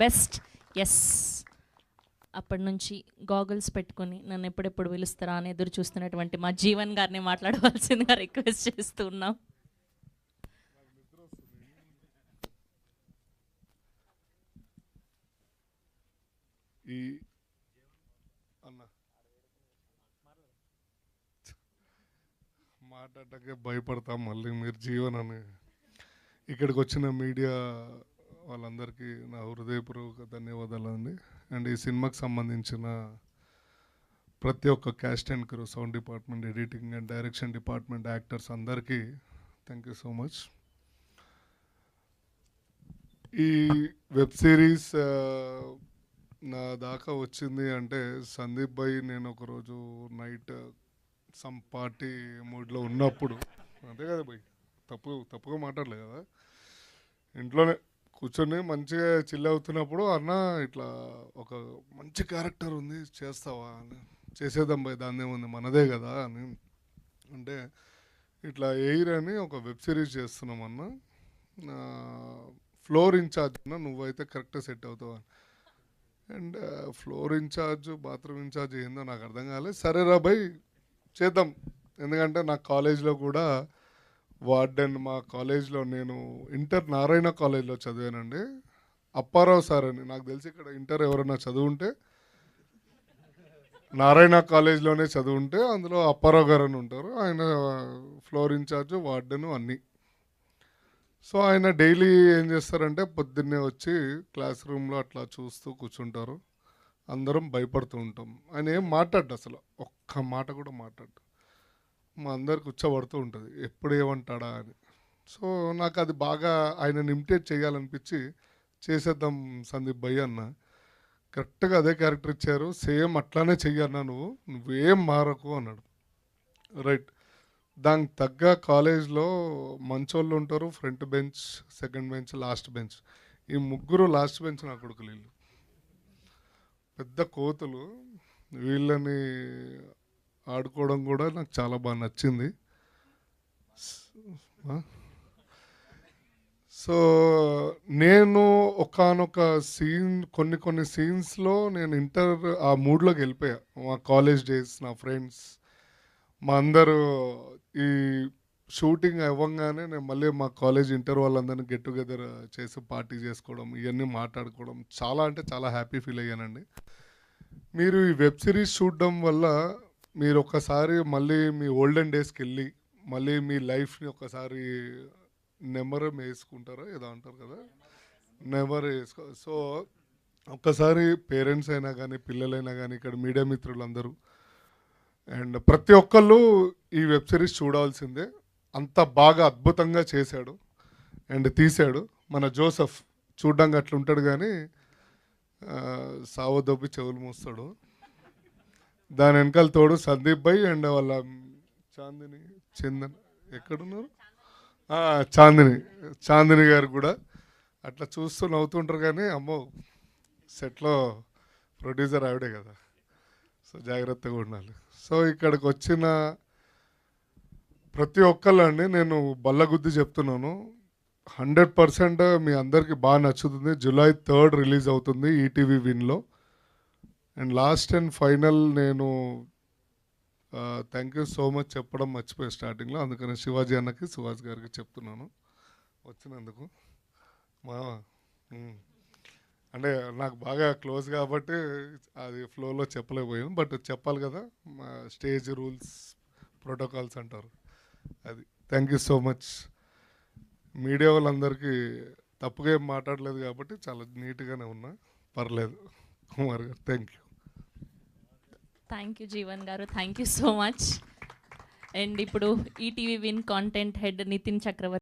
Best. Yes, అప్పటి నుంచి goggles పెట్టుకొని నన్ను ఎప్పుడెప్పుడు పిలుస్తారా అని ఎదురు చూస్తున్నటువంటి మా జీవన్ గారిని మాట్లాడవలసిందిగా రిక్వెస్ట్ చేస్తూ ఉన్నాం. ఈ అన్న మాట్లాడటానికి భయపడతాం, మళ్ళీ మీరు జీవన్ అని. ఇక్కడికి వచ్చిన మీడియా వాళ్ళందరికీ నా హృదయపూర్వక ధన్యవాదాలు అండి. అండ్ ఈ సినిమాకి సంబంధించిన ప్రతి ఒక్క caste and crew, sound department, editing and direction department, actors అందరికీ థ్యాంక్ యూ సో మచ్. ఈ వెబ్ సిరీస్ నా దాకా వచ్చింది అంటే సందీప్ భాయ్ నేను ఒకరోజు నైట్ సమ్ పార్టీ మూడ్లో ఉన్నప్పుడు, అంతే కదా భాయ్, తప్పుగా మాట్లాడలేదు కదా, ఇంట్లోనే కూర్చొని మంచిగా చిల్ అవుతున్నప్పుడు అన్న ఇట్లా ఒక మంచి క్యారెక్టర్ ఉంది చేస్తావా అని, చేసేద్దాం భాయ్ దాన్ని ఏముంది మనదే కదా అని అంటే, ఇట్లా ఎయిర్ అని ఒక వెబ్ సిరీస్ చేస్తున్నాం అన్న, ఫ్లోర్ ఇన్ఛార్జ్ అన్న నువ్వైతే కరెక్ట్గా సెట్ అవుతావు అని. And floor incharge bathroom incharge ఏందో నాకు అర్థం కాలేదు. సరే రా భాయ్ చేద్దాం, ఎందుకంటే నా కాలేజ్లో కూడా వార్డెన్, మా కాలేజ్లో నేను ఇంటర్ నారాయణ కాలేజ్లో చదివానండి. అప్పారావు సార్ అని, నాకు తెలిసి ఇక్కడ ఇంటర్ ఎవరైనా చదువుంటే నారాయణ కాలేజ్లోనే చదువుంటే అందులో అప్పారావు గారు అని ఉంటారు, ఆయన ఫ్లోర్ ఇన్ఛార్జ్, వార్డెన్ అన్నీ. సో ఆయన డైలీ ఏం చేస్తారంటే పొద్దున్నే వచ్చి క్లాస్ రూమ్లో అట్లా చూస్తూ కూర్చుంటారు, అందరం భయపడుతూ ఉంటాం. ఆయన ఏం మాట్లాడు, అసలు ఒక్క మాట కూడా మాట్లాడు, మా అందరికి కూర్చోబడుతూ ఉంటుంది ఎప్పుడు ఏమంటాడా అని. సో నాకు అది బాగా ఆయనని ఇమిటేట్ చేయాలనిపించి చేసేద్దాం సందీప్ భయ్య అన్న. కరెక్ట్గా అదే క్యారెక్టర్ ఇచ్చారు, సేమ్ అట్లానే చెయ్యన్నా, నువ్వేం మారకు అన్నాడు. రైట్, దానికి తగ్గ కాలేజ్లో మంచోళ్ళు ఉంటారు, front bench, second bench, last bench. ఈ ముగ్గురు లాస్ట్ బెంచ్ నా కొడుకులు, వీళ్ళు పెద్ద కోతులు, వీళ్ళని ఆడుకోవడం కూడా నాకు చాలా బాగా నచ్చింది. సో నేను ఒకానొక సీన్, కొన్ని సీన్స్లో నేను ఇంటర్ ఆ మూడ్లోకి వెళ్ళిపోయా. మా కాలేజ్ డేస్, నా ఫ్రెండ్స్, మా అందరూ ఈ షూటింగ్ అవ్వగానే నేను మళ్ళీ మా కాలేజ్ ఇంటర్ వాళ్ళందరినీ గెట్ టుగెదర్ చేసి పార్టీ చేసుకోవడం, ఇవన్నీ మాట్లాడుకోవడం, చాలా అంటే చాలా హ్యాపీ ఫీల్ అయ్యానండి. మీరు ఈ వెబ్ సిరీస్ చూడడం వల్ల మీరు ఒకసారి మళ్ళీ మీ ఓల్డెన్ డేస్కి వెళ్ళి మళ్ళీ మీ లైఫ్ని ఒకసారి నెమరం వేసుకుంటారో ఏదో అంటారు కదా, నెమర్ వేసుకో. సో ఒక్కసారి పేరెంట్స్ అయినా కానీ పిల్లలైనా కానీ ఇక్కడ మీడియా మిత్రులందరూ అండ్ ప్రతి ఒక్కళ్ళు ఈ వెబ్ సిరీస్ చూడాల్సిందే, అంత బాగా అద్భుతంగా చేశాడు అండ్ తీశాడు. మన జోసెఫ్ చూడ్డానికి అట్లా ఉంటాడు కానీ సావదొబ్బి చెవులు మూస్తాడు. దాని వెనకాల తోడు సందీప్ భాయ్ అండ్ వాళ్ళ చాందిని, చందన్ ఎక్కడున్నారు, చాందిని గారు కూడా అట్లా చూస్తూ నవ్వుతుంటారు. కానీ అమ్మో సెట్లో ప్రొడ్యూసర్ ఆవిడే కదా, సో జాగ్రత్తగా ఉండాలి. సో ఇక్కడికి వచ్చిన ప్రతి ఒక్కళ్ళండి నేను బల్లగుద్ది చెప్తున్నాను, 100% మీ అందరికీ బాగా నచ్చుతుంది. July 3rd రిలీజ్ అవుతుంది ఈటీవీ విన్లో. అండ్ లాస్ట్ అండ్ ఫైనల్ నేను థ్యాంక్ యూ సో మచ్ చెప్పడం మర్చిపోయి స్టార్టింగ్లో, అందుకని శివాజీ అన్నకి, సుహాస్ గారికి చెప్తున్నాను వచ్చినందుకు. మా అంటే నాకు బాగా క్లోజ్ కాబట్టి అది ఫ్లోలో చెప్పలేకపోయాను, బట్ చెప్పాలి కదా, మా స్టేజ్ రూల్స్ ప్రోటోకాల్స్ అంటారు అది. Thank you so much. Media వాళ్ళందరికీ తప్పుగా ఏం మాట్లాడలేదు కాబట్టి చాలా నీట్గానే ఉన్నా, పర్లేదు. Kumar garu thank you. Thank you Jeevan garu, thank you so much. And ఇప్పుడు ETV Win content head Nitin చక్రవర్తి